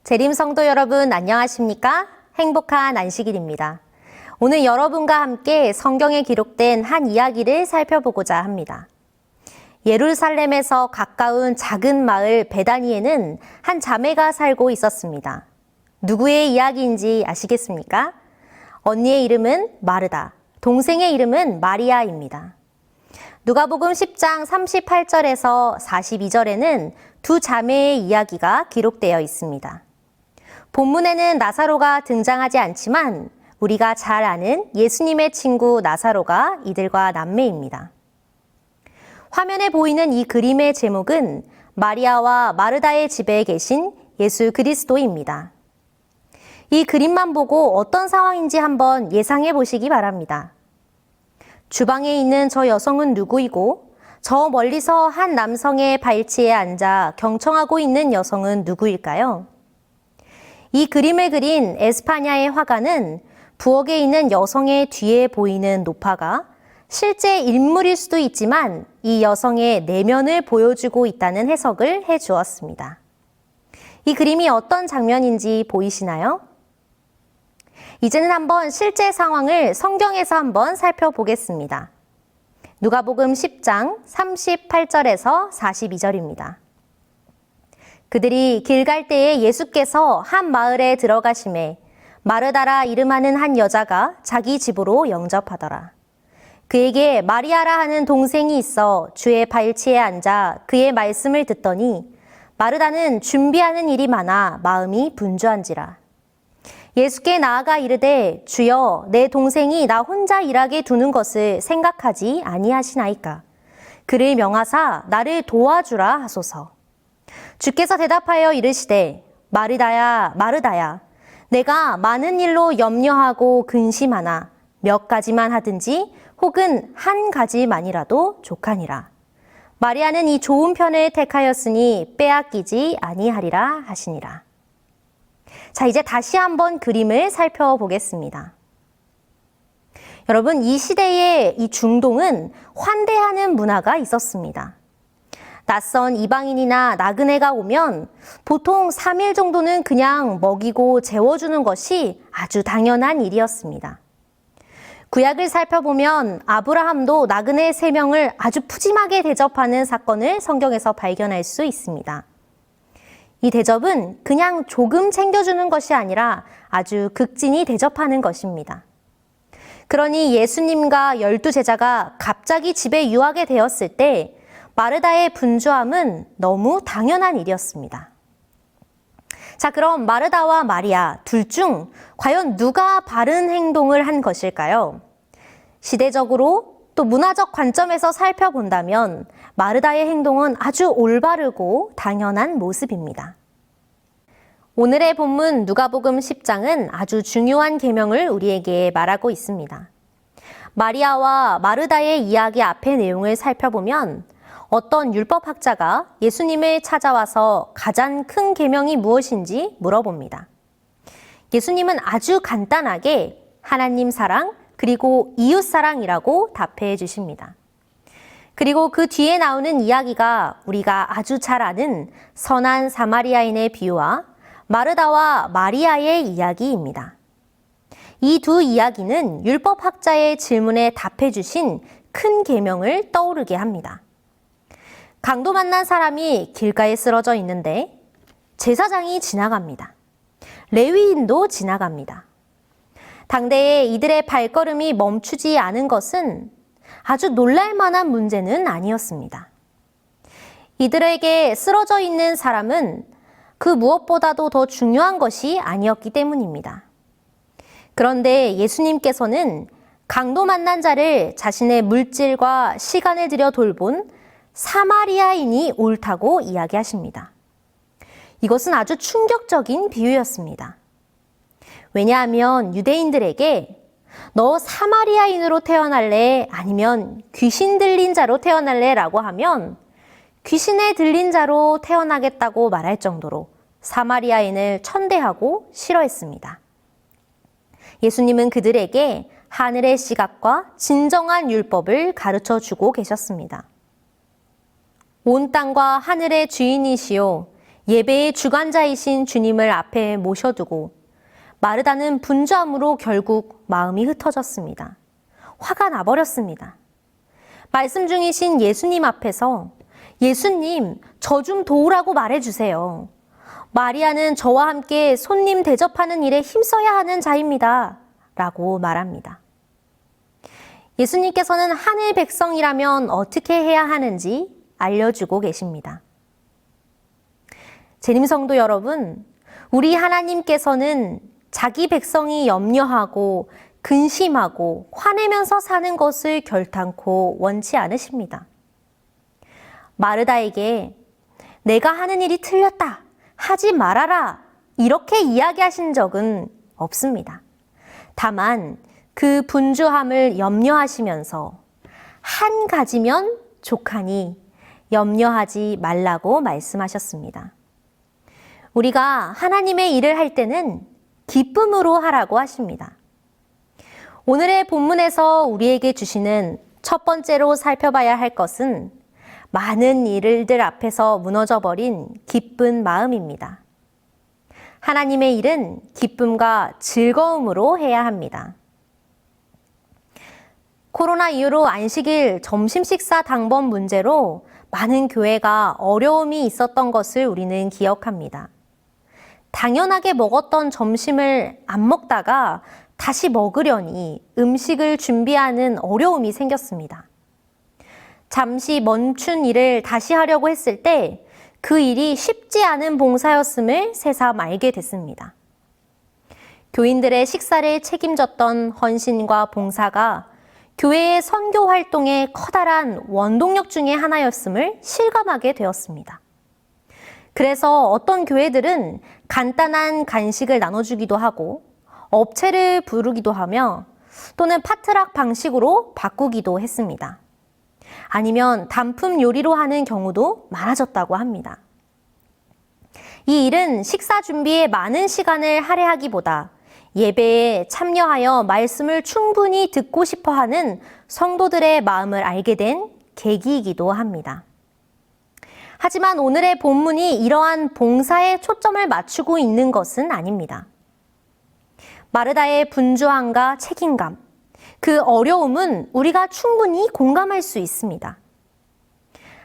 재림 성도 여러분 안녕하십니까? 행복한 안식일입니다. 오늘 여러분과 함께 성경에 기록된 한 이야기를 살펴보고자 합니다. 예루살렘에서 가까운 작은 마을 베다니에는 한 자매가 살고 있었습니다. 누구의 이야기인지 아시겠습니까? 언니의 이름은 마르다, 동생의 이름은 마리아입니다. 누가복음 10장 38절에서 42절에는 두 자매의 이야기가 기록되어 있습니다. 본문에는 나사로가 등장하지 않지만 우리가 잘 아는 예수님의 친구 나사로가 이들과 남매입니다. 화면에 보이는 이 그림의 제목은 마리아와 마르다의 집에 계신 예수 그리스도입니다. 이 그림만 보고 어떤 상황인지 한번 예상해 보시기 바랍니다. 주방에 있는 저 여성은 누구이고 저 멀리서 한 남성의 발치에 앉아 경청하고 있는 여성은 누구일까요? 이 그림을 그린 에스파냐의 화가는 부엌에 있는 여성의 뒤에 보이는 노파가 실제 인물일 수도 있지만 이 여성의 내면을 보여주고 있다는 해석을 해 주었습니다. 이 그림이 어떤 장면인지 보이시나요? 이제는 한번 실제 상황을 성경에서 한번 살펴보겠습니다. 누가복음 10장 38절에서 42절입니다. 그들이 길 갈 때에 예수께서 한 마을에 들어가심에 마르다라 이름하는 한 여자가 자기 집으로 영접하더라. 그에게 마리아라 하는 동생이 있어 주의 발치에 앉아 그의 말씀을 듣더니 마르다는 준비하는 일이 많아 마음이 분주한지라. 예수께 나아가 이르되 주여 내 동생이 나 혼자 일하게 두는 것을 생각하지 아니하시나이까. 그를 명하사 나를 도와주라 하소서. 주께서 대답하여 이르시되 마르다야 마르다야 내가 많은 일로 염려하고 근심하나 몇 가지만 하든지 혹은 한 가지만이라도 족하니라. 마리아는 이 좋은 편을 택하였으니 빼앗기지 아니하리라 하시니라. 자, 이제 다시 한번 그림을 살펴보겠습니다. 여러분, 이 시대에 이 중동은 환대하는 문화가 있었습니다. 낯선 이방인이나 나그네가 오면 보통 3일 정도는 그냥 먹이고 재워주는 것이 아주 당연한 일이었습니다. 구약을 살펴보면 아브라함도 나그네 3명을 아주 푸짐하게 대접하는 사건을 성경에서 발견할 수 있습니다. 이 대접은 그냥 조금 챙겨주는 것이 아니라 아주 극진히 대접하는 것입니다. 그러니 예수님과 12제자가 갑자기 집에 유하게 되었을 때 마르다의 분주함은 너무 당연한 일이었습니다. 자, 그럼 마르다와 마리아 둘 중 과연 누가 바른 행동을 한 것일까요? 시대적으로 또 문화적 관점에서 살펴본다면 마르다의 행동은 아주 올바르고 당연한 모습입니다. 오늘의 본문 누가복음 10장은 아주 중요한 계명을 우리에게 말하고 있습니다. 마리아와 마르다의 이야기 앞의 내용을 살펴보면 어떤 율법학자가 예수님을 찾아와서 가장 큰 계명이 무엇인지 물어봅니다. 예수님은 아주 간단하게 하나님 사랑 그리고 이웃 사랑이라고 답해 주십니다. 그리고 그 뒤에 나오는 이야기가 우리가 아주 잘 아는 선한 사마리아인의 비유와 마르다와 마리아의 이야기입니다. 이 두 이야기는 율법학자의 질문에 답해 주신 큰 계명을 떠오르게 합니다. 강도 만난 사람이 길가에 쓰러져 있는데 제사장이 지나갑니다. 레위인도 지나갑니다. 당대에 이들의 발걸음이 멈추지 않은 것은 아주 놀랄만한 문제는 아니었습니다. 이들에게 쓰러져 있는 사람은 그 무엇보다도 더 중요한 것이 아니었기 때문입니다. 그런데 예수님께서는 강도 만난 자를 자신의 물질과 시간을 들여 돌본 사마리아인이 옳다고 이야기하십니다. 이것은 아주 충격적인 비유였습니다. 왜냐하면 유대인들에게 너 사마리아인으로 태어날래? 아니면 귀신 들린 자로 태어날래? 라고 하면 귀신에 들린 자로 태어나겠다고 말할 정도로 사마리아인을 천대하고 싫어했습니다. 예수님은 그들에게 하늘의 시각과 진정한 율법을 가르쳐 주고 계셨습니다. 온 땅과 하늘의 주인이시오 예배의 주관자이신 주님을 앞에 모셔두고 마르다는 분주함으로 결국 마음이 흩어졌습니다. 화가 나버렸습니다. 말씀 중이신 예수님 앞에서 예수님, 저 좀 도우라고 말해주세요. 마리아는 저와 함께 손님 대접하는 일에 힘써야 하는 자입니다. 라고 말합니다. 예수님께서는 하늘 백성이라면 어떻게 해야 하는지 알려주고 계십니다. 재림성도 여러분, 우리 하나님께서는 자기 백성이 염려하고 근심하고 화내면서 사는 것을 결단코 원치 않으십니다. 마르다에게 내가 하는 일이 틀렸다, 하지 말아라 이렇게 이야기하신 적은 없습니다. 다만 그 분주함을 염려하시면서 한 가지면 족하니 염려하지 말라고 말씀하셨습니다. 우리가 하나님의 일을 할 때는 기쁨으로 하라고 하십니다. 오늘의 본문에서 우리에게 주시는 첫 번째로 살펴봐야 할 것은 많은 일들 앞에서 무너져버린 기쁜 마음입니다. 하나님의 일은 기쁨과 즐거움으로 해야 합니다. 코로나 이후로 안식일 점심 식사 당번 문제로 많은 교회가 어려움이 있었던 것을 우리는 기억합니다. 당연하게 먹었던 점심을 안 먹다가 다시 먹으려니 음식을 준비하는 어려움이 생겼습니다. 잠시 멈춘 일을 다시 하려고 했을 때 그 일이 쉽지 않은 봉사였음을 새삼 알게 됐습니다. 교인들의 식사를 책임졌던 헌신과 봉사가 교회의 선교 활동의 커다란 원동력 중에 하나였음을 실감하게 되었습니다. 그래서 어떤 교회들은 간단한 간식을 나눠주기도 하고 업체를 부르기도 하며 또는 파트락 방식으로 바꾸기도 했습니다. 아니면 단품 요리로 하는 경우도 많아졌다고 합니다. 이 일은 식사 준비에 많은 시간을 할애하기보다 예배에 참여하여 말씀을 충분히 듣고 싶어 하는 성도들의 마음을 알게 된 계기이기도 합니다. 하지만 오늘의 본문이 이러한 봉사에 초점을 맞추고 있는 것은 아닙니다. 마르다의 분주함과 책임감, 그 어려움은 우리가 충분히 공감할 수 있습니다.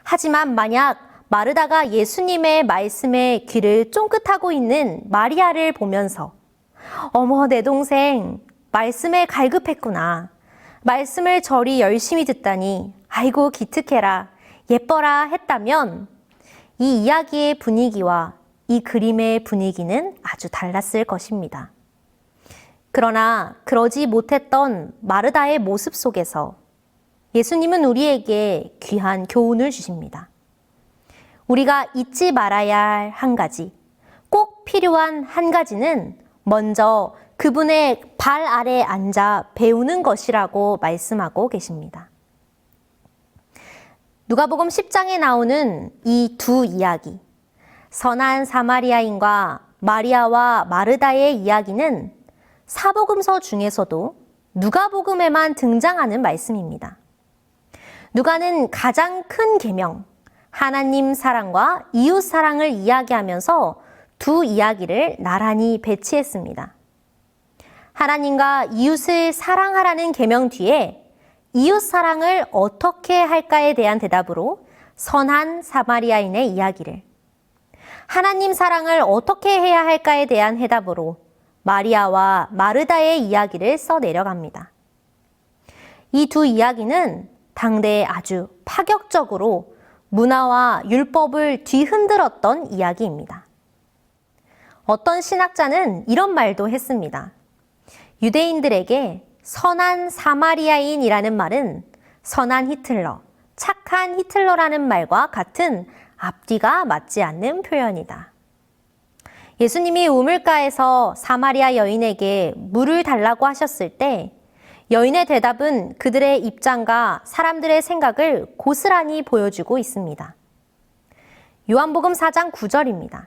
하지만 만약 마르다가 예수님의 말씀에 귀를 쫑긋하고 있는 마리아를 보면서 어머, 내 동생 말씀에 갈급했구나. 말씀을 저리 열심히 듣다니 아이고 기특해라, 예뻐라 했다면 이 이야기의 분위기와 이 그림의 분위기는 아주 달랐을 것입니다. 그러나 그러지 못했던 마르다의 모습 속에서 예수님은 우리에게 귀한 교훈을 주십니다. 우리가 잊지 말아야 할 한 가지, 꼭 필요한 한 가지는 먼저 그분의 발 아래 앉아 배우는 것이라고 말씀하고 계십니다. 누가복음 10장에 나오는 이 두 이야기, 선한 사마리아인과 마리아와 마르다의 이야기는 사복음서 중에서도 누가복음에만 등장하는 말씀입니다. 누가는 가장 큰 계명, 하나님 사랑과 이웃 사랑을 이야기하면서 두 이야기를 나란히 배치했습니다. 하나님과 이웃을 사랑하라는 계명 뒤에 이웃 사랑을 어떻게 할까에 대한 대답으로 선한 사마리아인의 이야기를, 하나님 사랑을 어떻게 해야 할까에 대한 해답으로 마리아와 마르다의 이야기를 써내려갑니다. 이 두 이야기는 당대에 아주 파격적으로 문화와 율법을 뒤흔들었던 이야기입니다. 어떤 신학자는 이런 말도 했습니다. 유대인들에게 선한 사마리아인이라는 말은 선한 히틀러, 착한 히틀러라는 말과 같은 앞뒤가 맞지 않는 표현이다. 예수님이 우물가에서 사마리아 여인에게 물을 달라고 하셨을 때 여인의 대답은 그들의 입장과 사람들의 생각을 고스란히 보여주고 있습니다. 요한복음 4장 9절입니다.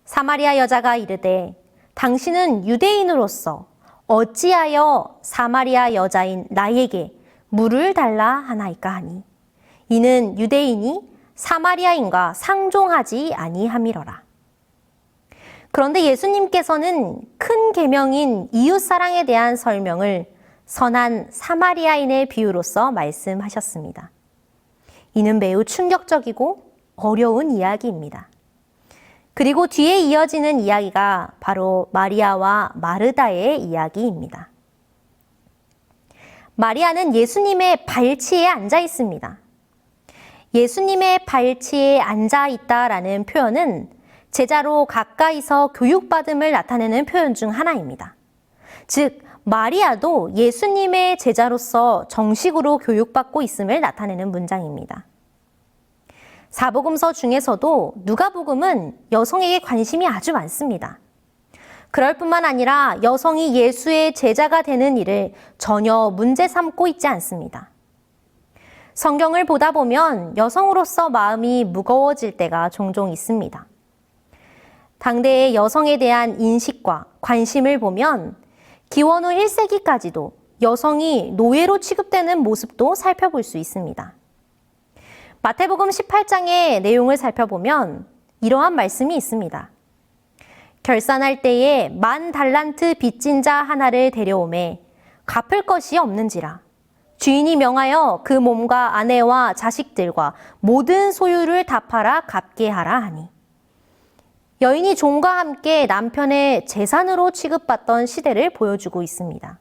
사마리아 여자가 이르되 당신은 유대인으로서 어찌하여 사마리아 여자인 나에게 물을 달라 하나이까 하니 이는 유대인이 사마리아인과 상종하지 아니함이러라. 그런데 예수님께서는 큰 계명인 이웃사랑에 대한 설명을 선한 사마리아인의 비유로서 말씀하셨습니다. 이는 매우 충격적이고 어려운 이야기입니다. 그리고 뒤에 이어지는 이야기가 바로 마리아와 마르다의 이야기입니다. 마리아는 예수님의 발치에 앉아 있습니다. 예수님의 발치에 앉아 있다라는 표현은 제자로 가까이서 교육받음을 나타내는 표현 중 하나입니다. 즉, 마리아도 예수님의 제자로서 정식으로 교육받고 있음을 나타내는 문장입니다. 사복음서 중에서도 누가복음은 여성에게 관심이 아주 많습니다. 그럴 뿐만 아니라 여성이 예수의 제자가 되는 일을 전혀 문제 삼고 있지 않습니다. 성경을 보다 보면 여성으로서 마음이 무거워질 때가 종종 있습니다. 당대의 여성에 대한 인식과 관심을 보면 기원 후 1세기까지도 여성이 노예로 취급되는 모습도 살펴볼 수 있습니다. 마태복음 18장의 내용을 살펴보면 이러한 말씀이 있습니다. 결산할 때에 10,000달란트 빚진 자 하나를 데려오매 갚을 것이 없는지라 주인이 명하여 그 몸과 아내와 자식들과 모든 소유를 다 팔아 갚게 하라 하니. 여인이 종과 함께 남편의 재산으로 취급받던 시대를 보여주고 있습니다.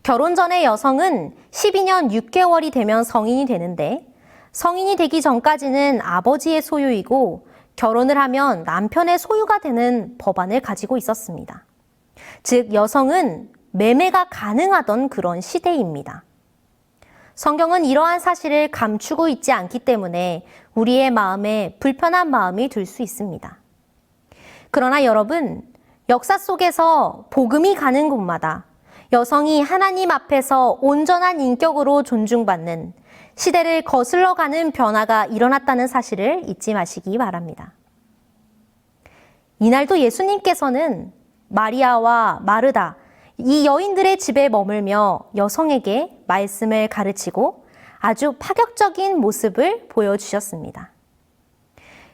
결혼 전에 여성은 12년 6개월이 되면 성인이 되는데 성인이 되기 전까지는 아버지의 소유이고 결혼을 하면 남편의 소유가 되는 법안을 가지고 있었습니다. 즉, 여성은 매매가 가능하던 그런 시대입니다. 성경은 이러한 사실을 감추고 있지 않기 때문에 우리의 마음에 불편한 마음이 들 수 있습니다. 그러나 여러분, 역사 속에서 복음이 가는 곳마다 여성이 하나님 앞에서 온전한 인격으로 존중받는 시대를 거슬러 가는 변화가 일어났다는 사실을 잊지 마시기 바랍니다. 이날도 예수님께서는 마리아와 마르다, 이 여인들의 집에 머물며 여성에게 말씀을 가르치고 아주 파격적인 모습을 보여주셨습니다.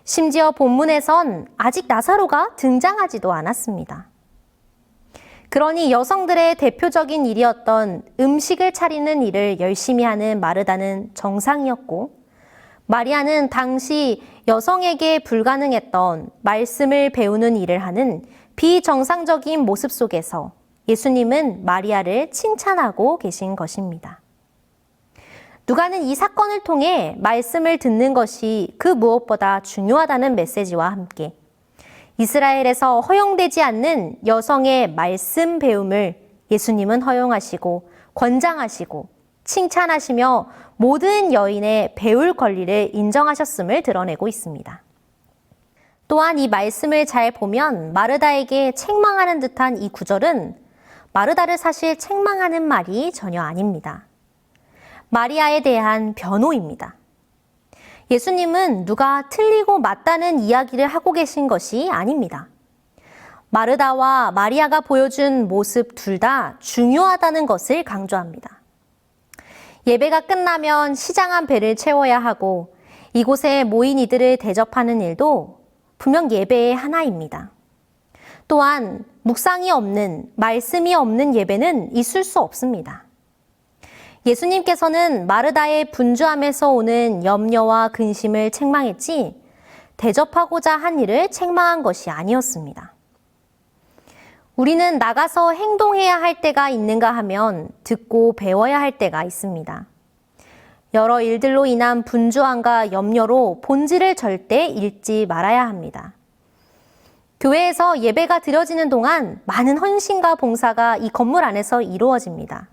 심지어 본문에선 아직 나사로가 등장하지도 않았습니다. 그러니 여성들의 대표적인 일이었던 음식을 차리는 일을 열심히 하는 마르다는 정상이었고, 마리아는 당시 여성에게 불가능했던 말씀을 배우는 일을 하는 비정상적인 모습 속에서 예수님은 마리아를 칭찬하고 계신 것입니다. 누가는 이 사건을 통해 말씀을 듣는 것이 그 무엇보다 중요하다는 메시지와 함께 이스라엘에서 허용되지 않는 여성의 말씀 배움을 예수님은 허용하시고 권장하시고 칭찬하시며 모든 여인의 배울 권리를 인정하셨음을 드러내고 있습니다. 또한 이 말씀을 잘 보면 마르다에게 책망하는 듯한 이 구절은 마르다를 사실 책망하는 말이 전혀 아닙니다. 마리아에 대한 변호입니다. 예수님은 누가 틀리고 맞다는 이야기를 하고 계신 것이 아닙니다. 마르다와 마리아가 보여준 모습 둘 다 중요하다는 것을 강조합니다. 예배가 끝나면 시장한 배를 채워야 하고 이곳에 모인 이들을 대접하는 일도 분명 예배의 하나입니다. 또한 묵상이 없는, 말씀이 없는 예배는 있을 수 없습니다. 예수님께서는 마르다의 분주함에서 오는 염려와 근심을 책망했지 대접하고자 한 일을 책망한 것이 아니었습니다. 우리는 나가서 행동해야 할 때가 있는가 하면 듣고 배워야 할 때가 있습니다. 여러 일들로 인한 분주함과 염려로 본질을 절대 잃지 말아야 합니다. 교회에서 예배가 드려지는 동안 많은 헌신과 봉사가 이 건물 안에서 이루어집니다.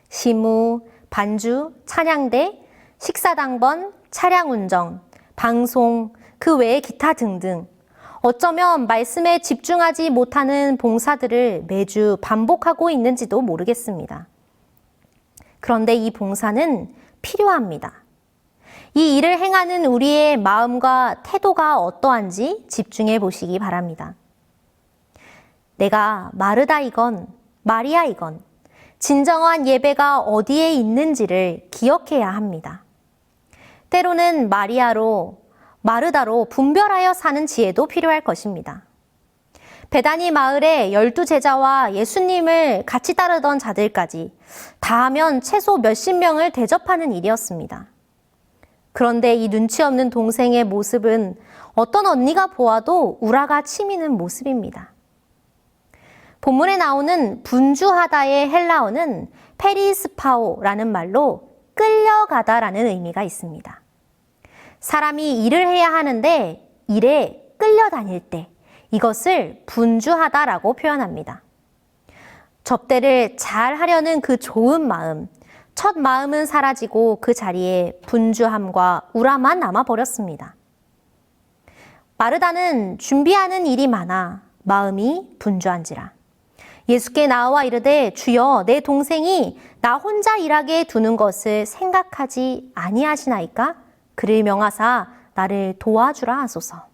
시무, 반주, 찬양대, 식사당번, 차량 운전, 방송, 그 외의 기타 등등 어쩌면 말씀에 집중하지 못하는 봉사들을 매주 반복하고 있는지도 모르겠습니다. 그런데 이 봉사는 필요합니다. 이 일을 행하는 우리의 마음과 태도가 어떠한지 집중해 보시기 바랍니다. 내가 마르다이건 마리아이건 진정한 예배가 어디에 있는지를 기억해야 합니다. 때로는 마르다로 분별하여 사는 지혜도 필요할 것입니다. 베다니 마을에 12제자와 예수님을 같이 따르던 자들까지 다 하면 최소 몇십 명을 대접하는 일이었습니다. 그런데 이 눈치 없는 동생의 모습은 어떤 언니가 보아도 우라가 치미는 모습입니다. 본문에 나오는 분주하다의 헬라어는 페리스파오라는 말로 끌려가다라는 의미가 있습니다. 사람이 일을 해야 하는데 일에 끌려다닐 때 이것을 분주하다라고 표현합니다. 접대를 잘 하려는 그 좋은 마음, 첫 마음은 사라지고 그 자리에 분주함과 우라만 남아버렸습니다. 마르다는 준비하는 일이 많아 마음이 분주한지라. 예수께 나와 이르되 주여 내 동생이 나 혼자 일하게 두는 것을 생각하지 아니하시나이까? 그를 명하사 나를 도와주라 하소서.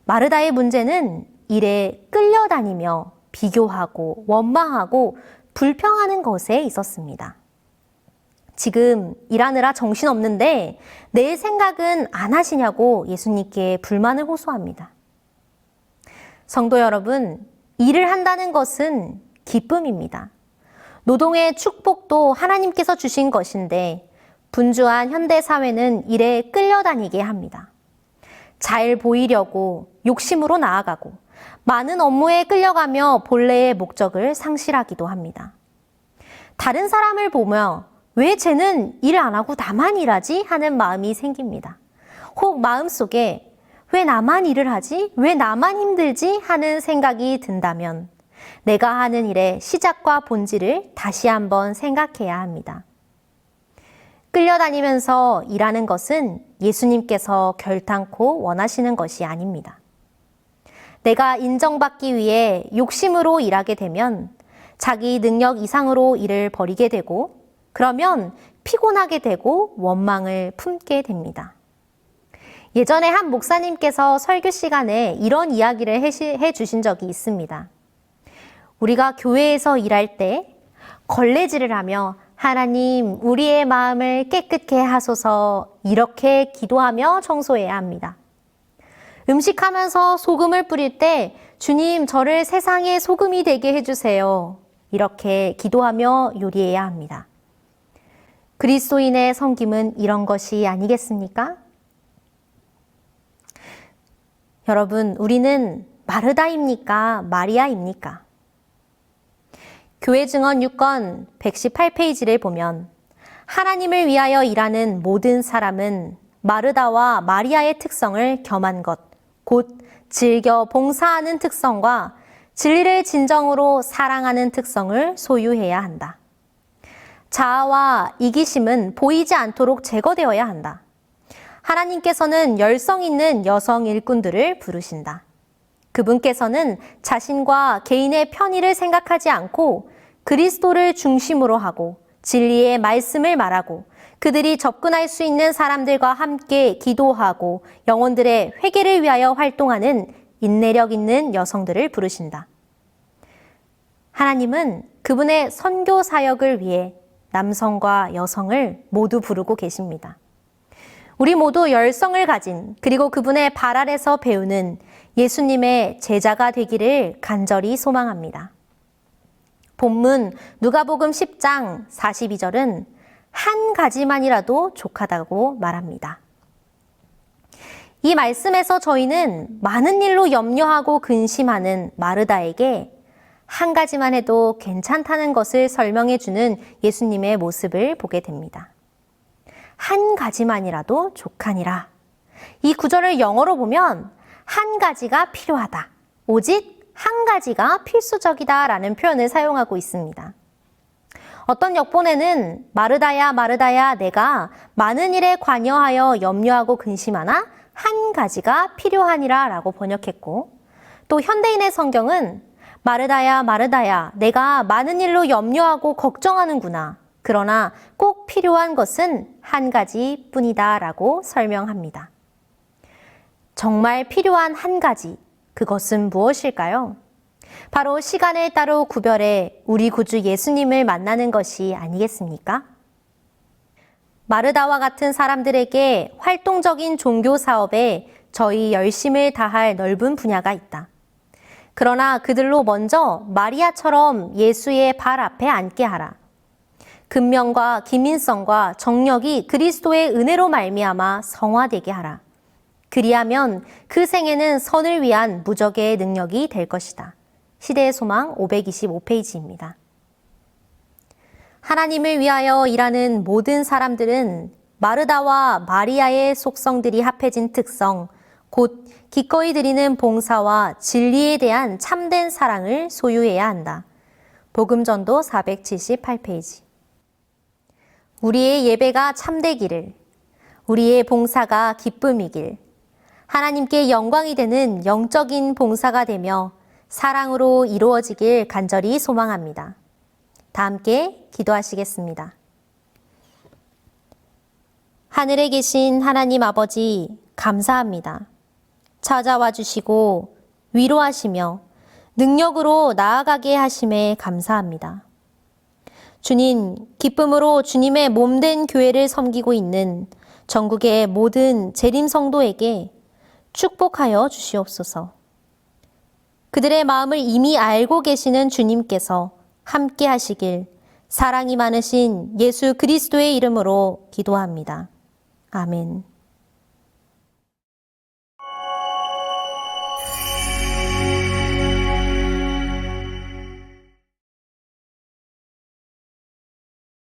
마르다의 문제는 일에 끌려다니며 비교하고 원망하고 불평하는 것에 있었습니다. 지금 일하느라 정신없는데 내 생각은 안 하시냐고 예수님께 불만을 호소합니다. 성도 여러분, 일을 한다는 것은 기쁨입니다. 노동의 축복도 하나님께서 주신 것인데 분주한 현대 사회는 일에 끌려다니게 합니다. 잘 보이려고 욕심으로 나아가고 많은 업무에 끌려가며 본래의 목적을 상실하기도 합니다. 다른 사람을 보며 왜 쟤는 일 안 하고 나만 일하지? 하는 마음이 생깁니다. 혹 마음속에 왜 나만 일을 하지? 왜 나만 힘들지? 하는 생각이 든다면 내가 하는 일의 시작과 본질을 다시 한번 생각해야 합니다. 끌려다니면서 일하는 것은 예수님께서 결탄코 원하시는 것이 아닙니다. 내가 인정받기 위해 욕심으로 일하게 되면 자기 능력 이상으로 일을 벌이게 되고 그러면 피곤하게 되고 원망을 품게 됩니다. 예전에 한 목사님께서 설교 시간에 이런 이야기를 해 주신 적이 있습니다. 우리가 교회에서 일할 때 걸레질을 하며 하나님, 우리의 마음을 깨끗게 하소서 이렇게 기도하며 청소해야 합니다. 음식하면서 소금을 뿌릴 때 주님, 저를 세상의 소금이 되게 해주세요. 이렇게 기도하며 요리해야 합니다. 그리스도인의 섬김은 이런 것이 아니겠습니까? 여러분, 우리는 마르다입니까? 마리아입니까? 교회 증언 6권 118페이지를 보면 하나님을 위하여 일하는 모든 사람은 마르다와 마리아의 특성을 겸한 것, 곧 즐겨 봉사하는 특성과 진리를 진정으로 사랑하는 특성을 소유해야 한다. 자아와 이기심은 보이지 않도록 제거되어야 한다. 하나님께서는 열성 있는 여성 일꾼들을 부르신다. 그분께서는 자신과 개인의 편의를 생각하지 않고 그리스도를 중심으로 하고 진리의 말씀을 말하고 그들이 접근할 수 있는 사람들과 함께 기도하고 영혼들의 회개를 위하여 활동하는 인내력 있는 여성들을 부르신다. 하나님은 그분의 선교 사역을 위해 남성과 여성을 모두 부르고 계십니다. 우리 모두 열성을 가진 그리고 그분의 발 아래서 배우는 예수님의 제자가 되기를 간절히 소망합니다. 본문 누가복음 10장 42절은 한 가지만이라도 족하다고 말합니다. 이 말씀에서 저희는 많은 일로 염려하고 근심하는 마르다에게 한 가지만 해도 괜찮다는 것을 설명해 주는 예수님의 모습을 보게 됩니다. 한 가지만이라도 족하니라. 이 구절을 영어로 보면 한 가지가 필요하다. 오직 한 가지가 필수적이다 라는 표현을 사용하고 있습니다. 어떤 역본에는 마르다야 마르다야 내가 많은 일에 관여하여 염려하고 근심하나 한 가지가 필요하니라 라고 번역했고 또 현대인의 성경은 마르다야 마르다야 내가 많은 일로 염려하고 걱정하는구나. 그러나 꼭 필요한 것은 한 가지뿐이다 라고 설명합니다. 정말 필요한 한 가지, 그것은 무엇일까요? 바로 시간을 따로 구별해 우리 구주 예수님을 만나는 것이 아니겠습니까? 마르다와 같은 사람들에게 활동적인 종교 사업에 저희 열심을 다할 넓은 분야가 있다. 그러나 그들로 먼저 마리아처럼 예수의 발 앞에 앉게 하라. 근면과 기민성과 정력이 그리스도의 은혜로 말미암아 성화되게 하라. 그리하면 그 생애는 선을 위한 무적의 능력이 될 것이다. 시대의 소망 525페이지입니다. 하나님을 위하여 일하는 모든 사람들은 마르다와 마리아의 속성들이 합해진 특성, 곧 기꺼이 드리는 봉사와 진리에 대한 참된 사랑을 소유해야 한다. 복음전도 478페이지. 우리의 예배가 참되기를, 우리의 봉사가 기쁨이길, 하나님께 영광이 되는 영적인 봉사가 되며 사랑으로 이루어지길 간절히 소망합니다. 다 함께 기도하시겠습니다. 하늘에 계신 하나님 아버지, 감사합니다. 찾아와 주시고 위로하시며 능력으로 나아가게 하심에 감사합니다. 주님, 기쁨으로 주님의 몸된 교회를 섬기고 있는 전국의 모든 재림 성도에게 축복하여 주시옵소서. 그들의 마음을 이미 알고 계시는 주님께서 함께 하시길 사랑이 많으신 예수 그리스도의 이름으로 기도합니다. 아멘.